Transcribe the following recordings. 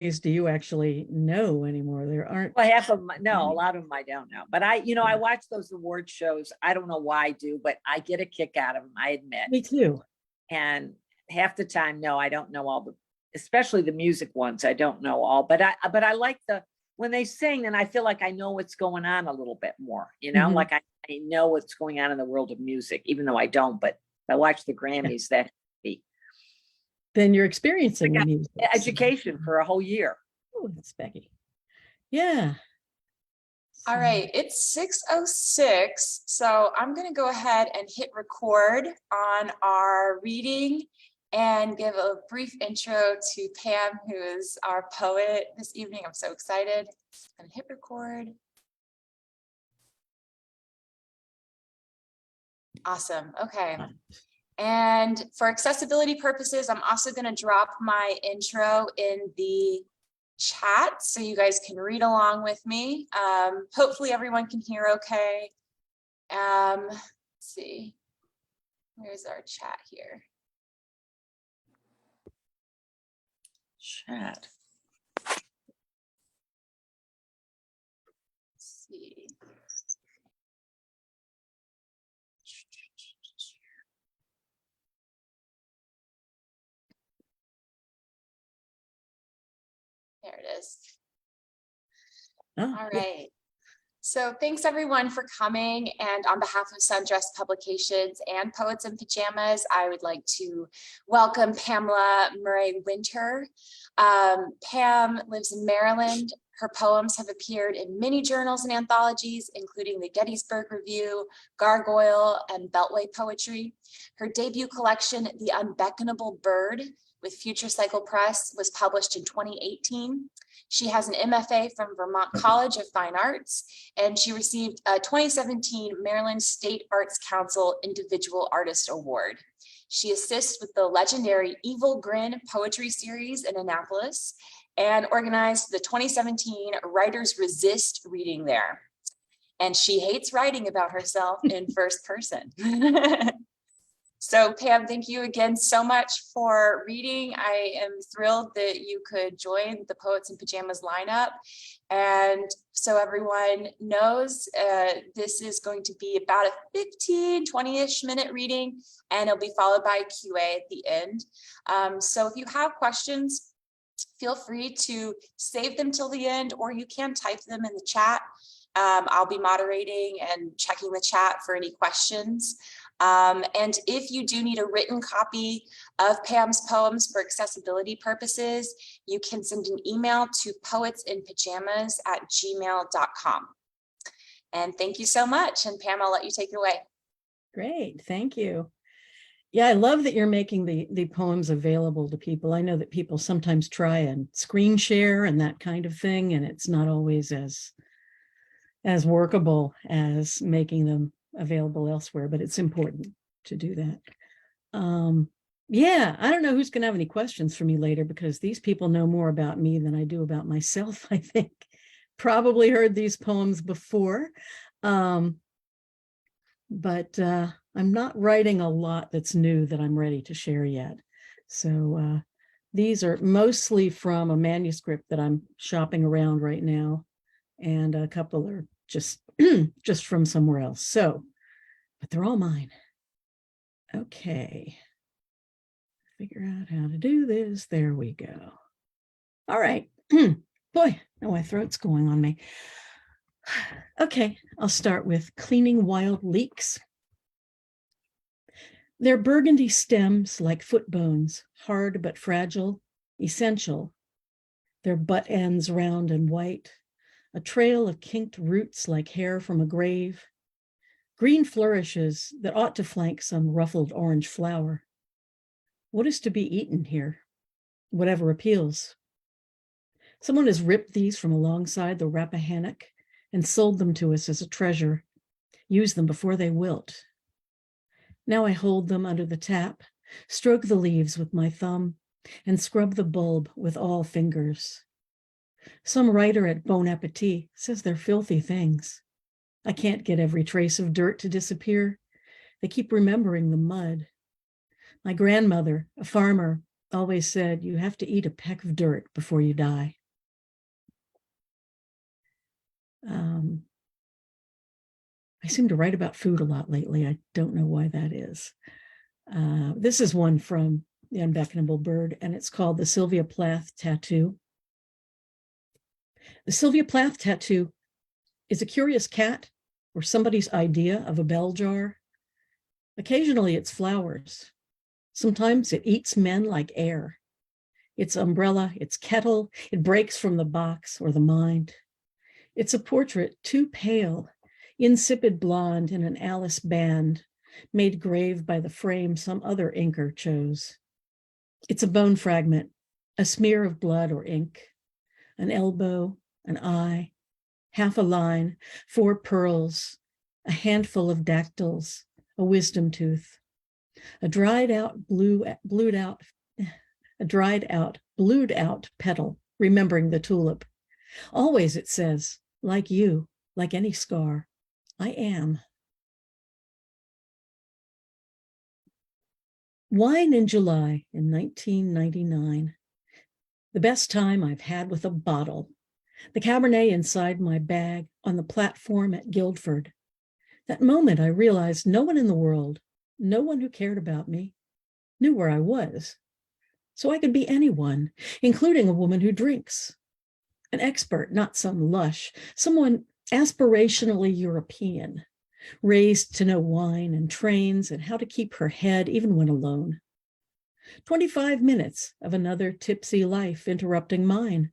do you actually know anymore? There aren't. Well, half of them, no, a lot of them I don't know. But I watch those award shows. I don't know why I do, but I get a kick out of them, I admit. Me too. And half the time, no, I don't know all the, especially the music ones. I don't know all, but I like when they sing, and I feel like I know what's going on a little bit more, like I know what's going on in the world of music, even though I don't, but if I watch the Grammys, that be. Then you're experiencing the music. Education for a whole year. Oh, that's Becky. Yeah. All right, it's 6:06, so I'm going to go ahead and hit record on our reading and give a brief intro to Pam, who is our poet this evening. I'm so excited. I'm going to hit record. Awesome. Okay. And for accessibility purposes, I'm also going to drop my intro in the chat so you guys can read along with me. Hopefully everyone can hear okay. Let's see, where's our chat here? Chat. Let's see. There it is. Oh, all right. So thanks everyone for coming, and on behalf of Sundress Publications and Poets in Pajamas, I would like to welcome Pamela Murray Winters. Pam lives in Maryland. Her poems have appeared in many journals and anthologies, including the Gettysburg Review, Gargoyle, and Beltway Poetry. Her debut collection, The Unbeckonable Bird, with FutureCycle Press, was published in 2018. She has an MFA from Vermont College of Fine Arts, and she received a 2017 Maryland State Arts Council Individual Artist Award. She assists with the legendary Evil Grin Poetry Series in Annapolis and organized the 2017 Writers Resist reading there. And she hates writing about herself in first person. So Pam, thank you again so much for reading. I am thrilled that you could join the Poets in Pajamas lineup. And so everyone knows, this is going to be about a 15, 20-ish minute reading, and it'll be followed by a QA at the end. So if you have questions, feel free to save them till the end, or you can type them in the chat. I'll be moderating and checking the chat for any questions. And if you do need a written copy of Pam's poems for accessibility purposes, you can send an email to poetsinpajamas@gmail.com. And thank you so much. And Pam, I'll let you take it away. Great, thank you. Yeah, I love that you're making the poems available to people. I know that people sometimes try and screen share and that kind of thing, and it's not always as workable as making them available elsewhere, but it's important to do that. Yeah, I don't know who's going to have any questions for me later, because these people know more about me than I do about myself, I think. Probably heard these poems before, but I'm not writing a lot that's new that I'm ready to share yet. So these are mostly from a manuscript that I'm shopping around right now, and a couple are just from somewhere else. So, but they're all mine. Okay. Figure out how to do this. There we go. All right. Boy, now my throat's going on me. Okay, I'll start with Cleaning Wild Leeks. Their burgundy stems like foot bones, hard but fragile, essential. Their butt ends round and white, a trail of kinked roots like hair from a grave. Green flourishes that ought to flank some ruffled orange flower. What is to be eaten here? Whatever appeals. Someone has ripped these from alongside the Rappahannock and sold them to us as a treasure. Use them before they wilt. Now I hold them under the tap, stroke the leaves with my thumb, and scrub the bulb with all fingers. Some writer at Bon Appetit says they're filthy things. I can't get every trace of dirt to disappear. They keep remembering the mud. My grandmother, a farmer, always said, you have to eat a peck of dirt before you die. I seem to write about food a lot lately. I don't know why that is. This is one from the Unbeckonable Bird, and it's called the Sylvia Plath Tattoo. The Sylvia Plath tattoo is a curious cat or somebody's idea of a bell jar. Occasionally it's flowers. Sometimes it eats men like air. Its umbrella, its kettle, it breaks from the box or the mind. It's a portrait too pale, insipid blonde in an Alice band, made grave by the frame some other inker chose. It's a bone fragment, a smear of blood or ink, an elbow, an eye, half a line, 4 pearls, a handful of dactyls, a wisdom tooth, a dried out, blued out petal, remembering the tulip. Always it says, like you, like any scar, I am. Wine in July in 1999. The best time I've had with a bottle. The Cabernet inside my bag on the platform at Guildford. That moment I realized no one in the world, no one who cared about me, knew where I was. So I could be anyone, including a woman who drinks. An expert, not some lush, someone aspirationally European, raised to know wine and trains and how to keep her head even when alone. 25 minutes of another tipsy life interrupting mine.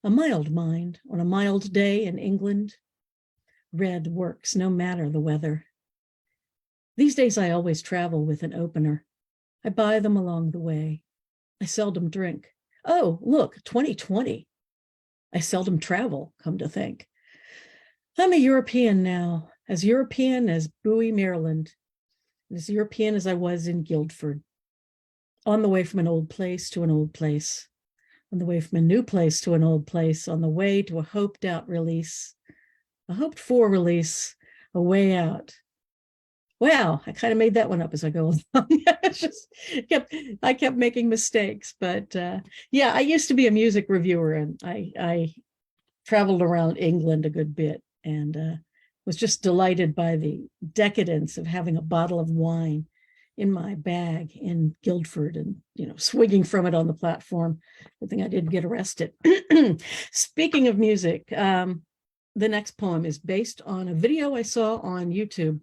A mild mind on a mild day in England. Red works no matter the weather. These days I always travel with an opener. I buy them along the way. I seldom drink. Oh, look, 2020. I seldom travel, come to think. I'm a European now, as European as Bowie, Maryland, as European as I was in Guildford. On the way from an old place to an old place, on the way from a new place to an old place, on the way to a hoped-out release, a hoped-for release, a way out. Wow, I kind of made that one up as I go along. I kept making mistakes, but yeah, I used to be a music reviewer, and I traveled around England a good bit, and was just delighted by the decadence of having a bottle of wine in my bag in Guildford and, swigging from it on the platform. Good thing I didn't get arrested. Speaking of music, the next poem is based on a video I saw on YouTube.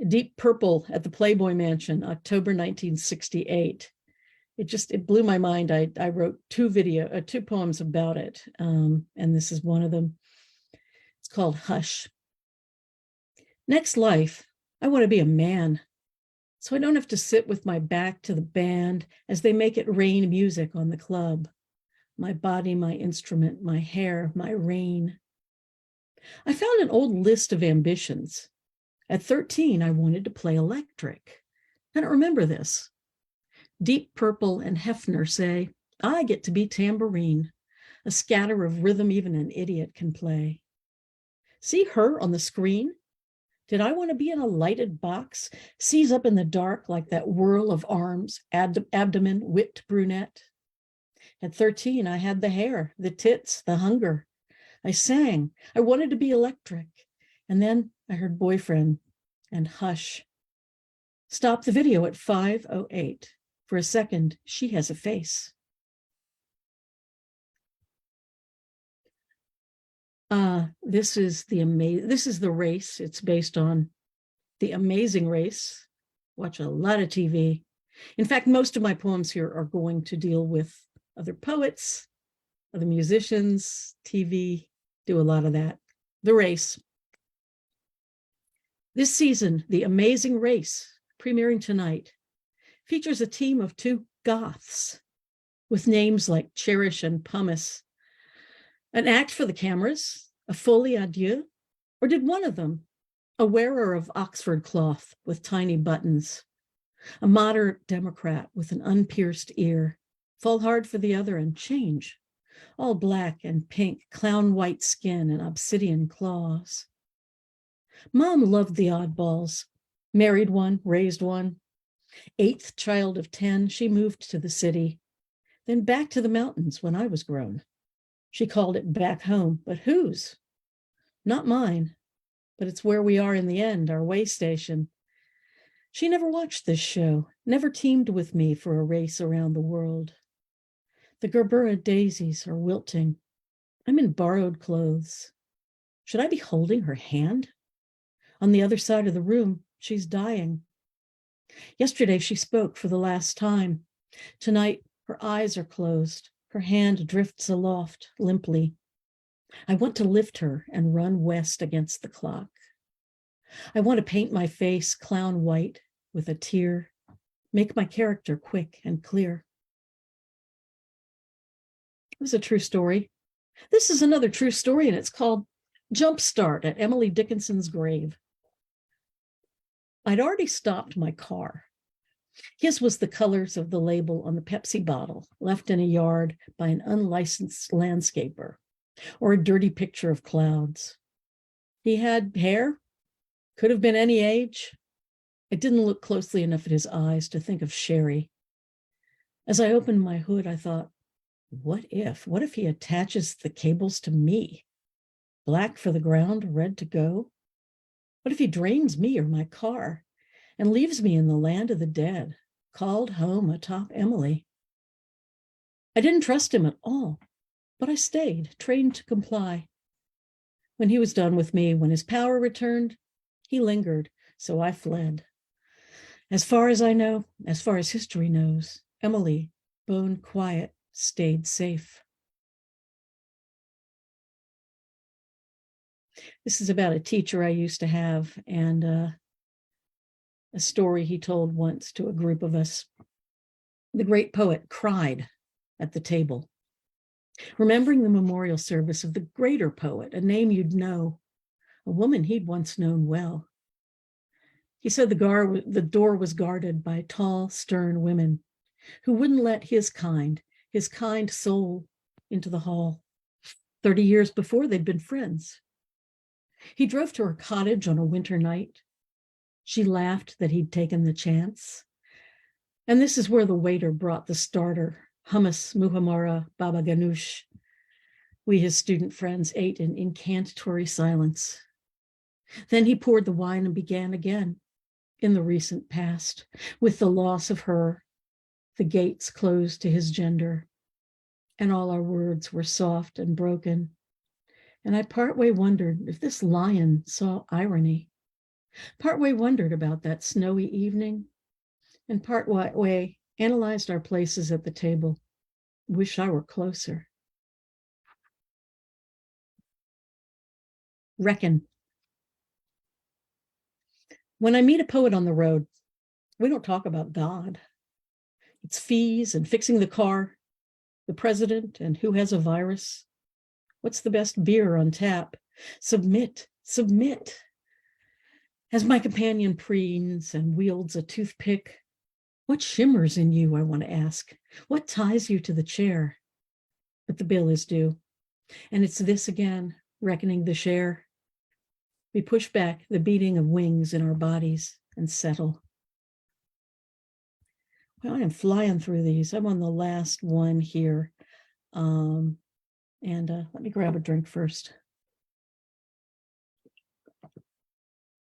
Deep Purple at the Playboy Mansion, October 1968. It blew my mind. I wrote 2 poems about it, and this is one of them. It's called Hush. Next life, I want to be a man, so I don't have to sit with my back to the band as they make it rain music on the club. My body, my instrument, my hair, my rain. I found an old list of ambitions. At 13, I wanted to play electric. I don't remember this. Deep Purple and Hefner say, I get to be tambourine, a scatter of rhythm even an idiot can play. See her on the screen? Did I want to be in a lighted box, seize up in the dark like that whirl of arms, abdomen, whipped brunette? At 13, I had the hair, the tits, the hunger. I sang. I wanted to be electric. And then I heard boyfriend and hush. Stop the video at 5:08. For a second, she has a face. This is the Race. It's based on The Amazing Race. Watch a lot of TV. In fact, most of my poems here are going to deal with other poets, other musicians, TV, do a lot of that. The Race. This season, The Amazing Race, premiering tonight, features a team of 2 goths with names like Cherish and Pumice. An act for the cameras, a folie à deux, or did one of them, a wearer of Oxford cloth with tiny buttons, a moderate Democrat with an unpierced ear, fall hard for the other and change, all black and pink, clown white skin and obsidian claws. Mom loved the oddballs, married one, raised one. Eighth child of 10, she moved to the city, then back to the mountains when I was grown. She called it back home, but whose? Not mine, but it's where we are in the end, our way station. She never watched this show, never teamed with me for a race around the world. The gerbera daisies are wilting. I'm in borrowed clothes. Should I be holding her hand? On the other side of the room, she's dying. Yesterday, she spoke for the last time. Tonight, her eyes are closed. Her hand drifts aloft limply. I want to lift her and run west against the clock. I want to paint my face clown white with a tear, make my character quick and clear. It was a true story. This is another true story, and it's called Jumpstart at Emily Dickinson's grave. I'd already stopped my car. His was the colors of the label on the Pepsi bottle left in a yard by an unlicensed landscaper, or a dirty picture of clouds. He had hair, could have been any age. I didn't look closely enough at his eyes to think of Sherry. As I opened my hood, I thought, what if he attaches the cables to me? Black for the ground, red to go? What if he drains me or my car and leaves me in the land of the dead, called home atop Emily? I didn't trust him at all, but I stayed, trained to comply. When he was done with me, when his power returned, he lingered, so I fled. As far as I know, as far as history knows, Emily, bone quiet, stayed safe. This is about a teacher I used to have, and a story he told once to a group of us. The great poet cried at the table, remembering the memorial service of the greater poet, a name you'd know, a woman he'd once known well. He said the door was guarded by tall, stern women who wouldn't let his kind soul into the hall. 30 years before, they'd been friends. He drove to her cottage on a winter night. She laughed that he'd taken the chance. And this is where the waiter brought the starter, hummus, muhammara, baba ganoush. We, his student friends, ate in incantatory silence. Then he poured the wine and began again, in the recent past, with the loss of her, the gates closed to his gender, and all our words were soft and broken. And I partway wondered if this lion saw irony, partway wondered about that snowy evening, and partway analyzed our places at the table. Wish I were closer. Reckon. When I meet a poet on the road, we don't talk about God. It's fees and fixing the car, the president and who has a virus. What's the best beer on tap? Submit. As my companion preens and wields a toothpick, what shimmers in you, I want to ask? What ties you to the chair? But the bill is due. And it's this again, reckoning the share. We push back the beating of wings in our bodies and settle. Well, I am flying through these. I'm on the last one here. Let me grab a drink first.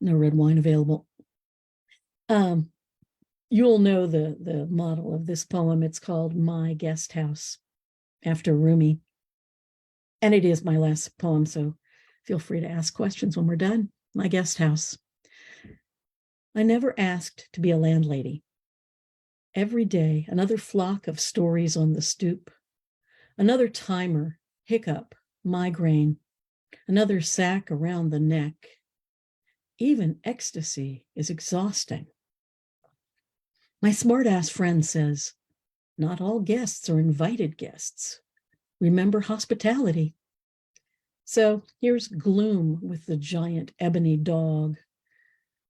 No red wine available. You'll know the model of this poem. It's called My Guest House, after Rumi. And it is my last poem, so feel free to ask questions when we're done. My guest house. I never asked to be a landlady. Every day, another flock of stories on the stoop, another timer, hiccup, migraine, another sack around the neck. Even ecstasy is exhausting. My smart-ass friend says, not all guests are invited guests. Remember hospitality. So here's gloom with the giant ebony dog.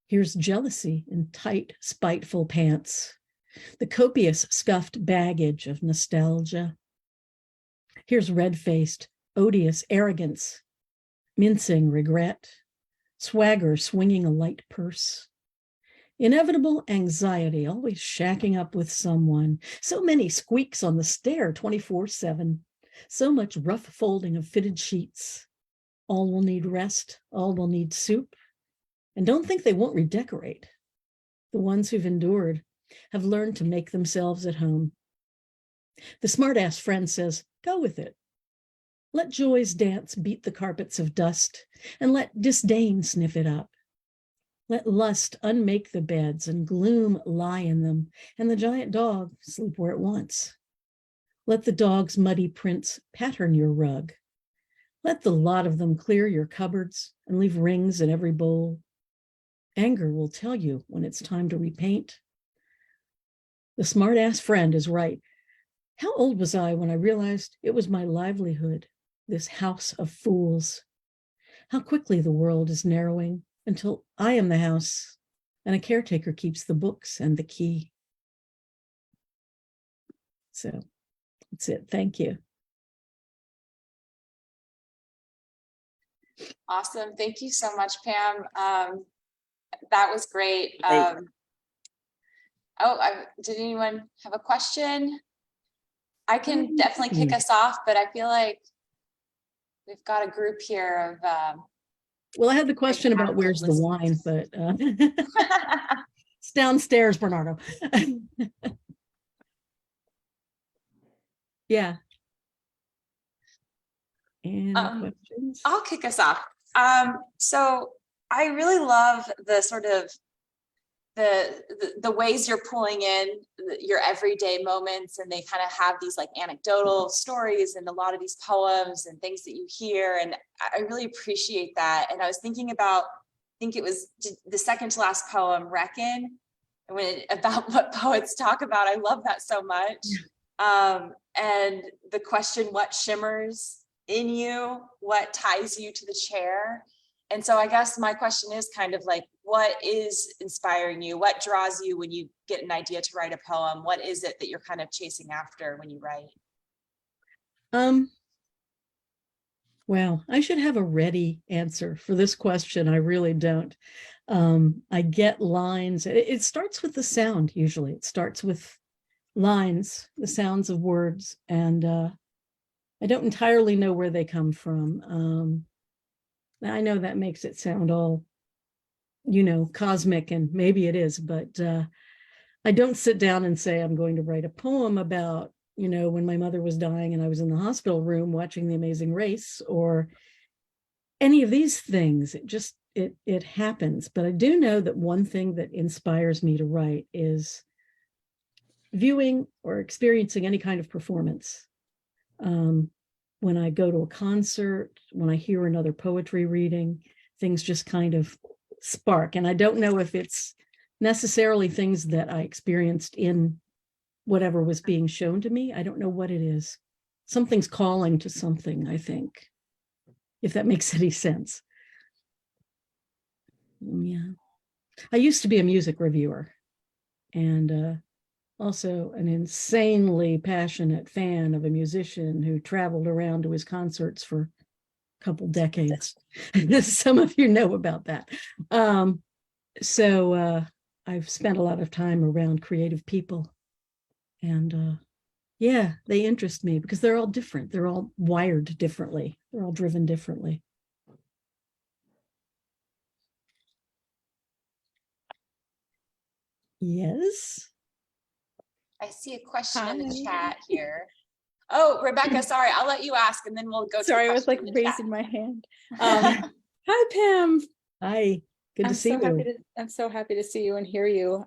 Here's jealousy in tight, spiteful pants. The copious scuffed baggage of nostalgia. Here's red-faced, odious arrogance, mincing regret, swagger swinging a light purse. Inevitable anxiety, always shacking up with someone. So many squeaks on the stair 24/7. So much rough folding of fitted sheets. All will need rest, all will need soup. And don't think they won't redecorate. The ones who've endured have learned to make themselves at home. The smart-ass friend says, go with it. Let joy's dance beat the carpets of dust, and let disdain sniff it up. Let lust unmake the beds and gloom lie in them, and the giant dog sleep where it wants. Let the dog's muddy prints pattern your rug. Let the lot of them clear your cupboards and leave rings in every bowl. Anger will tell you when it's time to repaint. The smart-ass friend is right. How old was I when I realized it was my livelihood, this house of fools? How quickly the world is narrowing until I am the house and a caretaker keeps the books and the key. So that's it. Thank you. Awesome. Thank you so much, Pam. That was great. Did anyone have a question? I can definitely kick us off, but I feel like we've got a group here of well, I had the question about where's the wine, but it's downstairs, Bernardo. Yeah. Any questions? I'll kick us off. So I really love the sort of the ways you're pulling in your everyday moments, and they kind of have these like anecdotal stories and a lot of these poems and things that you hear, and I really appreciate that. And I was thinking about, I think it was the second to last poem, Reckon, about what poets talk about. I love that so much. And the question, what shimmers in you, what ties you to the chair? And so I guess my question is kind of like, what is inspiring you? What draws you when you get an idea to write a poem? What is it that you're kind of chasing after when you write? Well, I should have a ready answer for this question. I really don't. I get lines. It starts with the sound, usually. It starts with lines, the sounds of words, and I don't entirely know where they come from. I know that makes it sound all, cosmic, and maybe it is, but I don't sit down and say I'm going to write a poem about, when my mother was dying and I was in the hospital room watching The Amazing Race, or any of these things. It happens. But I do know that one thing that inspires me to write is viewing or experiencing any kind of performance. When I go to a concert, when I hear another poetry reading, things just kind of spark. And I don't know if it's necessarily things that I experienced in whatever was being shown to me. I don't know what it is. Something's calling to something, I think, if that makes any sense. Yeah. I used to be a music reviewer, and also an insanely passionate fan of a musician who traveled around to his concerts for a couple decades. Some of you know about that. So I've spent a lot of time around creative people, and yeah, they interest me because they're all different. They're all wired differently. They're all driven differently. Yes. I see a question in the chat here. Oh, Rebecca, sorry, I'll let you ask and then we'll go. Sorry, I was like raising my hand. Hi, Pam. Hi, good to see you. I'm so happy to see you and hear you.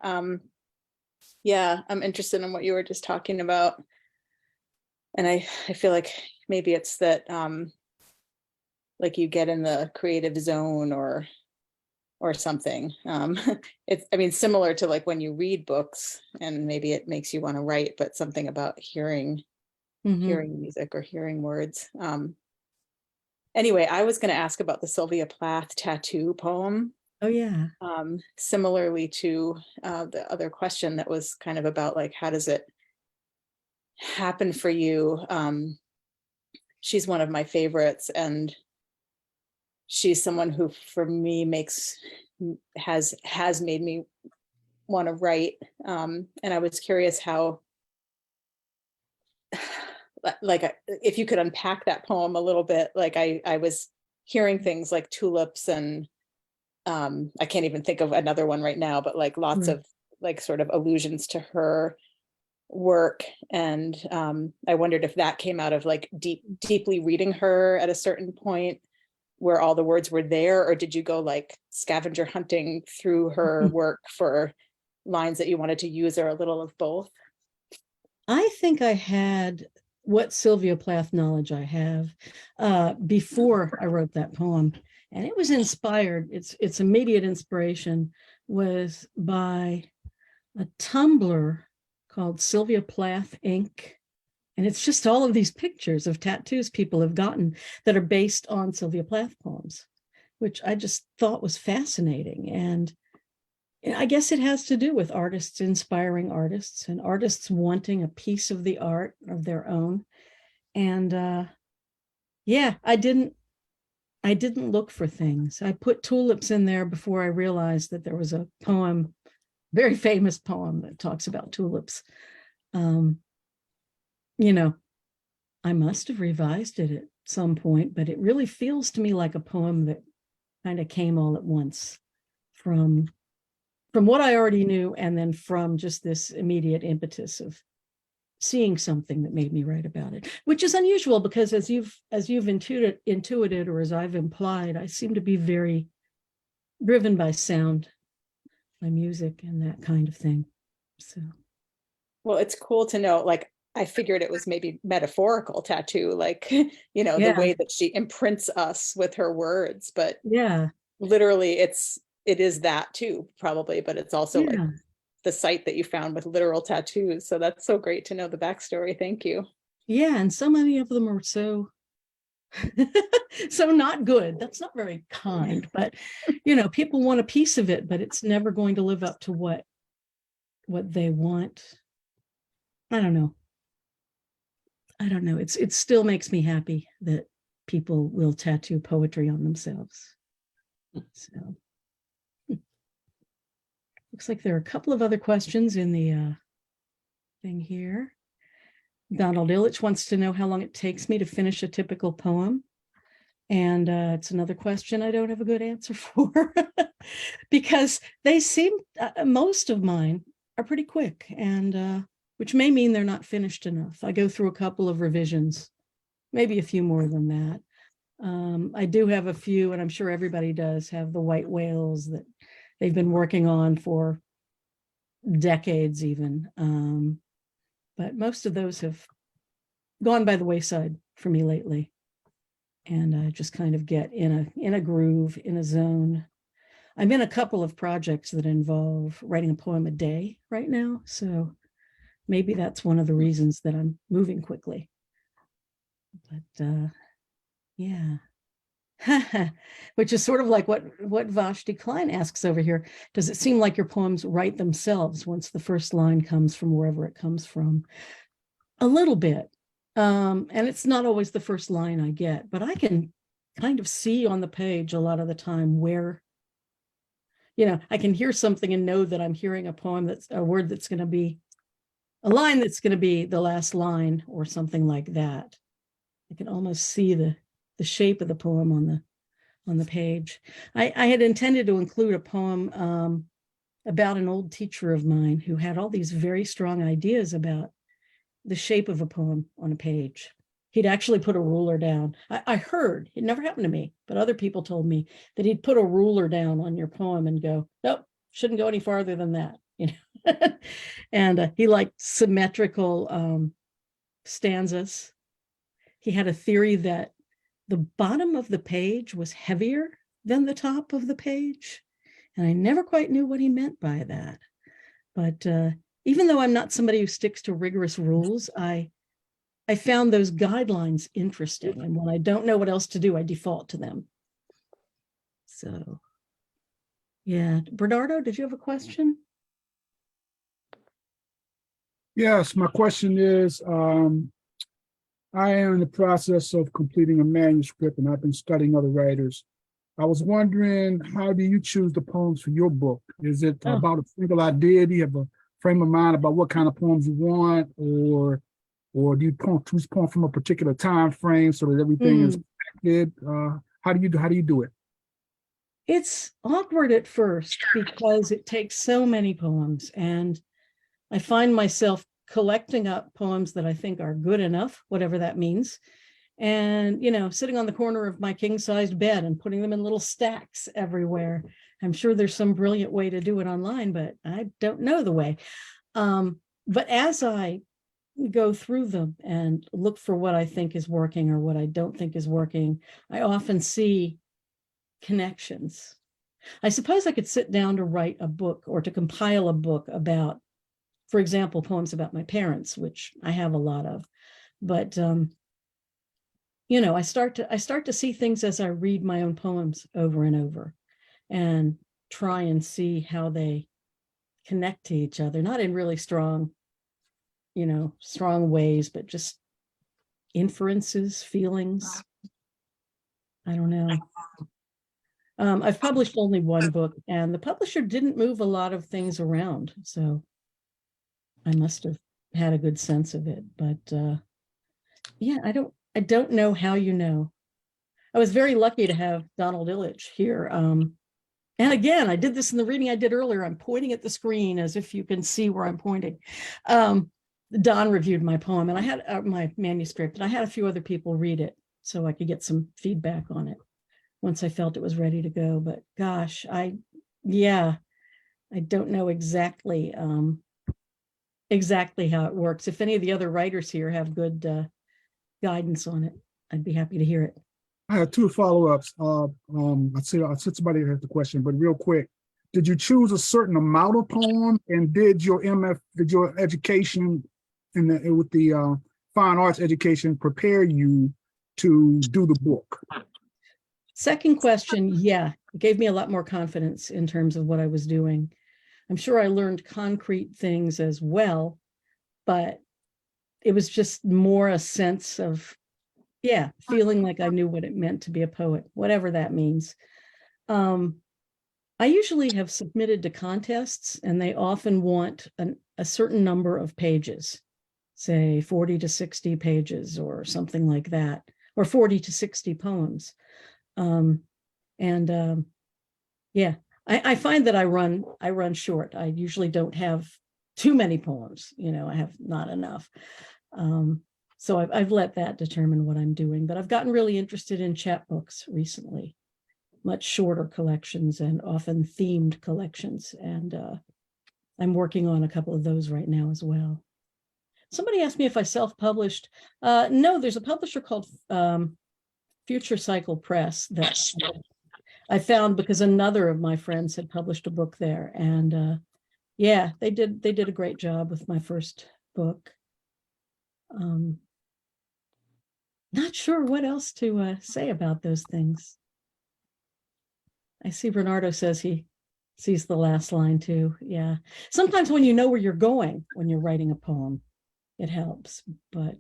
Yeah, I'm interested in what you were just talking about. And I feel like maybe it's that like you get in the creative zone or something. It's similar to like when you read books and maybe it makes you want to write, but something about hearing music or hearing words. Anyway, I was going to ask about the Sylvia Plath tattoo poem. Oh yeah. Similarly to the other question that was kind of about like, how does it happen for you? She's one of my favorites, and she's someone who for me has made me want to write. And I was curious how, like, if you could unpack that poem a little bit. Like I was hearing things like tulips and I can't even think of another one right now, but like lots of like sort of allusions to her work. And I wondered if that came out of like deeply reading her at a certain point where all the words were there, or did you go like scavenger hunting through her work for lines that you wanted to use, or a little of both? I think I had what Sylvia Plath knowledge I have before I wrote that poem. And it was inspired, its immediate inspiration was by a Tumblr called Sylvia Plath Inc. And it's just all of these pictures of tattoos people have gotten that are based on Sylvia Plath poems, which I just thought was fascinating. And I guess it has to do with artists inspiring artists and artists wanting a piece of the art of their own. And yeah, I didn't look for things. I put tulips in there before I realized that there was a poem, very famous poem that talks about tulips. You know, I must have revised it at some point, but it really feels to me like a poem that kind of came all at once from what I already knew, and then from just this immediate impetus of seeing something that made me write about it, which is unusual because as you've intuited, or as I've implied, I seem to be very driven by sound, by music and that kind of thing. So, well, it's cool to know, like, I figured it was maybe metaphorical tattoo, like, you know, the way that she imprints us with her words, but yeah, literally it is that too, probably, but it's also like the site that you found with literal tattoos. So that's so great to know the backstory. Thank you. Yeah, and so many of them are so so not good. That's not very kind, but you know, people want a piece of it, but it's never going to live up to what they want. I don't know. It still makes me happy that people will tattoo poetry on themselves. So looks like there are a couple of other questions in the thing here. Donald Illich wants to know how long it takes me to finish a typical poem. And it's another question I don't have a good answer for because they seem, most of mine are pretty quick, and which may mean they're not finished enough. I go through a couple of revisions, maybe a few more than that. I do have a few, and I'm sure everybody does have the white whales that they've been working on for decades even. But most of those have gone by the wayside for me lately. And I just kind of get in a groove, in a zone. I'm in a couple of projects that involve writing a poem a day right now. So maybe that's one of the reasons that I'm moving quickly. But yeah. Which is sort of like what Vashti Klein asks over here. Does it seem like your poems write themselves once the first line comes from wherever it comes from? A little bit. And it's not always the first line I get, but I can kind of see on the page a lot of the time where, you know, I can hear something and know that I'm hearing a poem that's a word that's going to be a line that's going to be the last line or something like that. I can almost see the shape of the poem on the page. I had intended to include a poem about an old teacher of mine who had all these very strong ideas about the shape of a poem on a page. He'd actually put a ruler down. I heard, it never happened to me, but other people told me that he'd put a ruler down on your poem and go, nope, shouldn't go any farther than that, you know. And he liked symmetrical stanzas. He had a theory that the bottom of the page was heavier than the top of the page. And I never quite knew what he meant by that. But even though I'm not somebody who sticks to rigorous rules, I found those guidelines interesting. And when I don't know what else to do, I default to them. So, yeah. Bernardo, did you have a question? Yes, my question is, I am in the process of completing a manuscript, and I've been studying other writers. I was wondering, how do you choose the poems for your book? Is it Oh. about a single idea? Do you have a frame of mind about what kind of poems you want, or do you choose poem from a particular time frame so that everything is connected? How do you do it? It's awkward at first because it takes so many poems, and I find myself collecting up poems that I think are good enough, whatever that means. And, sitting on the corner of my king-sized bed and putting them in little stacks everywhere. I'm sure there's some brilliant way to do it online, but I don't know the way. But as I go through them and look for what I think is working or what I don't think is working, I often see connections. I suppose I could sit down to write a book or to compile a book about, for example, poems about my parents, which I have a lot of. But I start to see things as I read my own poems over and over, and try and see how they connect to each other, not in really strong ways, but just inferences, feelings. I don't know. I've published only one book, and the publisher didn't move a lot of things around, so I must have had a good sense of it. But yeah, I don't know how I was very lucky to have Donald Illich here. And again, I did this in the reading I did earlier. I'm pointing at the screen as if you can see where I'm pointing. Don reviewed my poem, and I had my manuscript, and I had a few other people read it so I could get some feedback on it once I felt it was ready to go. But gosh, I don't know exactly how it works. If any of the other writers here have good guidance on it, I'd be happy to hear it. I have two follow-ups. I said somebody had the question, but real quick, did you choose a certain amount of poem, and did your education with the fine arts education prepare you to do the book? Second question, yeah, it gave me a lot more confidence in terms of what I was doing. I'm sure I learned concrete things as well, but it was just more a sense of, feeling like I knew what it meant to be a poet, whatever that means. I usually have submitted to contests, and they often want a certain number of pages, say 40 to 60 pages or something like that, or 40 to 60 poems. I find that I run short. I usually don't have too many poems, I have not enough. So I've let that determine what I'm doing, but I've gotten really interested in chapbooks recently, much shorter collections and often themed collections. And I'm working on a couple of those right now as well. Somebody asked me if I self-published. No, there's a publisher called FutureCycle Press that I found because another of my friends had published a book there. And they did a great job with my first book. Not sure what else to say about those things. I see Bernardo says he sees the last line too. Yeah. Sometimes when you know where you're going, when you're writing a poem, it helps. But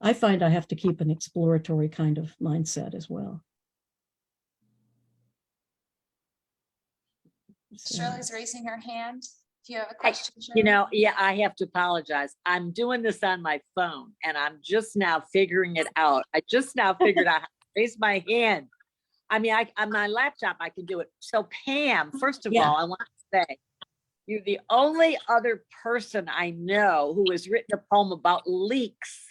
I find I have to keep an exploratory kind of mindset as well. Shirley's raising her hand. Do you have a question, Shirley? I have to apologize. I'm doing this on my phone, and I'm just now figuring it out. I just now figured out how to raise my hand. I mean, on my laptop, I can do it. So Pam, first of all, I want to say, you're the only other person I know who has written a poem about leaks.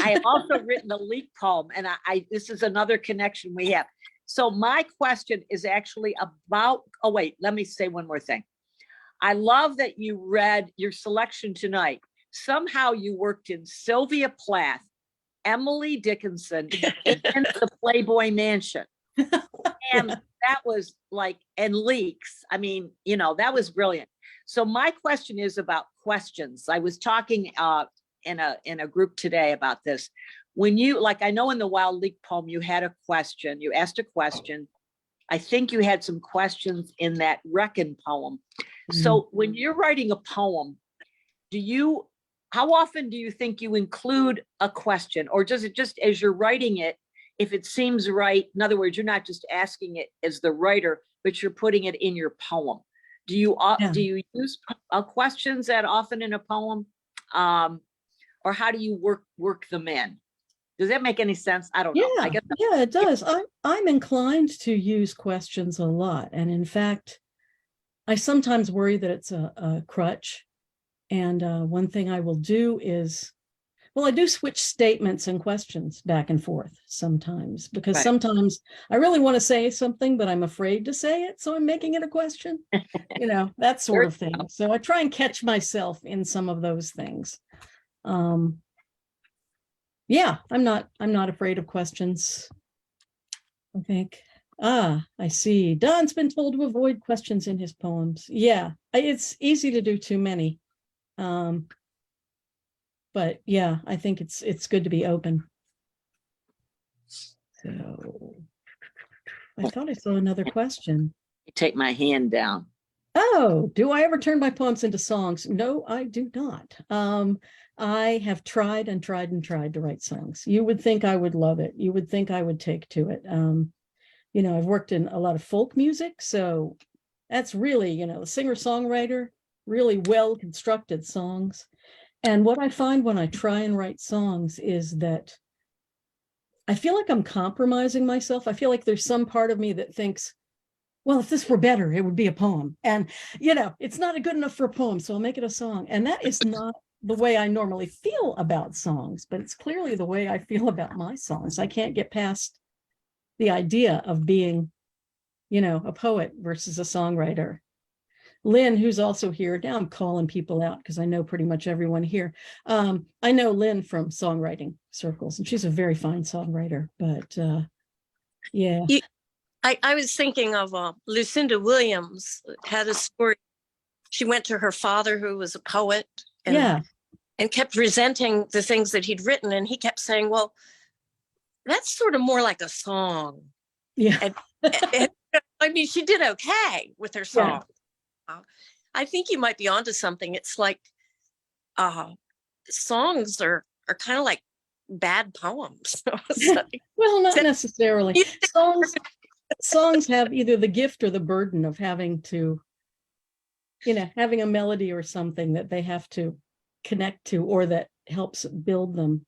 I have also written a leak poem, and this is another connection we have. So my question is actually about, let me say one more thing. I love that you read your selection tonight. Somehow you worked in Sylvia Plath, Emily Dickinson, and the Playboy Mansion. And that was and leaks. I mean, that was brilliant. So my question is about questions. I was talking in a group today about this. When you, I know in the Wild Leak poem, you had a question, you asked a question. I think you had some questions in that Reckon poem. So when you're writing a poem, how often do you think you include a question, or does it just, as you're writing it, if it seems right. In other words, you're not just asking it as the writer, but you're putting it in your poem. Do you use questions that often in a poem, or how do you work them in? Does that make any sense? I don't know. I guess yeah, it does. I'm inclined to use questions a lot, and in fact, I sometimes worry that it's a crutch. And one thing I will do is, well, I do switch statements and questions back and forth sometimes, because sometimes I really want to say something, but I'm afraid to say it. So I'm making it a question, that sort of thing. So I try and catch myself in some of those things. Yeah, I'm not afraid of questions, I think. I see. Don's been told to avoid questions in his poems. Yeah, it's easy to do too many. But yeah, I think it's good to be open. So I thought I saw another question. Take my hand down. Oh, do I ever turn my poems into songs? No, I do not. I have tried and tried and tried to write songs. You would think I would love it. You would think I would take to it. I've worked in a lot of folk music, so that's really, a singer-songwriter, really well-constructed songs. And what I find when I try and write songs is that I feel like I'm compromising myself. I feel like there's some part of me that thinks, well, if this were better, it would be a poem. And, it's not good enough for a poem, so I'll make it a song. And that is not the way I normally feel about songs, but it's clearly the way I feel about my songs. I can't get past the idea of being, a poet versus a songwriter. Lynn, who's also here, now I'm calling people out because I know pretty much everyone here. I know Lynn from songwriting circles, and she's a very fine songwriter, but yeah. I was thinking of Lucinda Williams had a story. She went to her father, who was a poet, and kept resenting the things that he'd written. And he kept saying, well, that's sort of more like a song. Yeah. And, I mean, she did okay with her song. Yeah. I think you might be onto something. It's like songs are kind of like bad poems. Well, not necessarily. Songs have either the gift or the burden of having to, having a melody or something that they have to connect to, or that helps build them.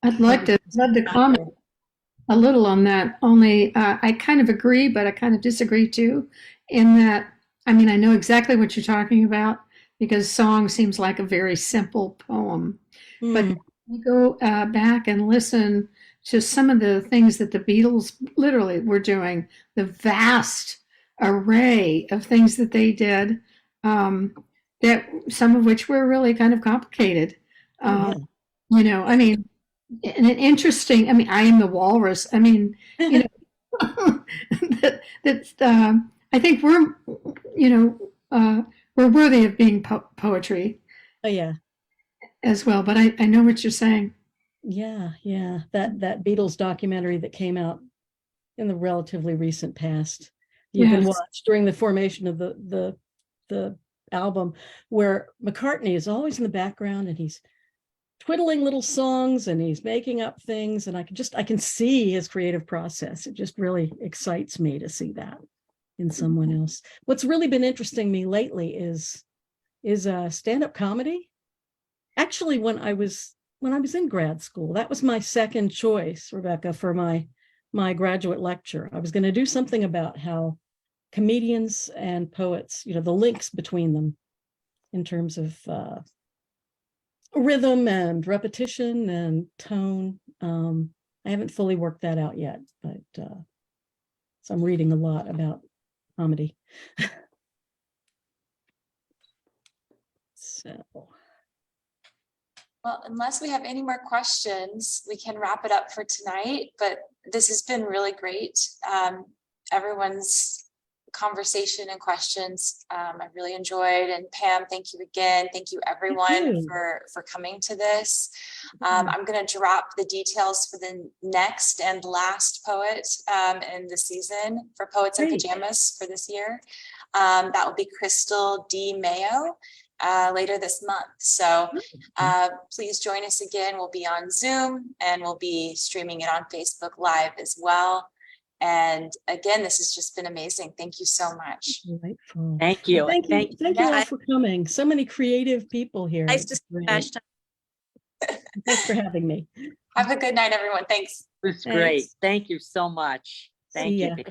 I'd love to comment a little on that. Only I kind of agree, but I kind of disagree too, in that, I know exactly what you're talking about, because song seems like a very simple poem. But you go back and listen to some of the things that the Beatles literally were doing, the vast array of things that they did, that some of which were really kind of complicated. And an interesting, I am the walrus. I think we're worthy of being poetry. Oh yeah. As well, but I know what you're saying. Yeah. That Beatles documentary that came out in the relatively recent past, you can watch during the formation of the album, where McCartney is always in the background and he's twiddling little songs and he's making up things, and I can see his creative process. It just really excites me to see that in someone else. What's really been interesting me lately is stand-up comedy. Actually, when I was in grad school, that was my second choice, Rebecca, for my graduate lecture. I was going to do something about how comedians and poets, the links between them in terms of rhythm and repetition and tone. I haven't fully worked that out yet, but so I'm reading a lot about comedy. So. Well, unless we have any more questions, we can wrap it up for tonight, but this has been really great. Everyone's conversation and questions I really enjoyed, and Pam, thank you again. Thank you everyone for coming to this. I'm going to drop the details for the next and last poet in the season for Poets in Pajamas for this year. That will be Crystal D. Mayo, later this month. So please join us again. We'll be on Zoom and we'll be streaming it on Facebook Live as well. And again, this has just been amazing. Thank you so much. Delightful. Thank you. Thank you. Thank you all for coming. So many creative people here. Nice to It's see great. Thanks for having me. Have a good night, everyone. Thanks. It was great. Thank you so much. Thank See you. ya.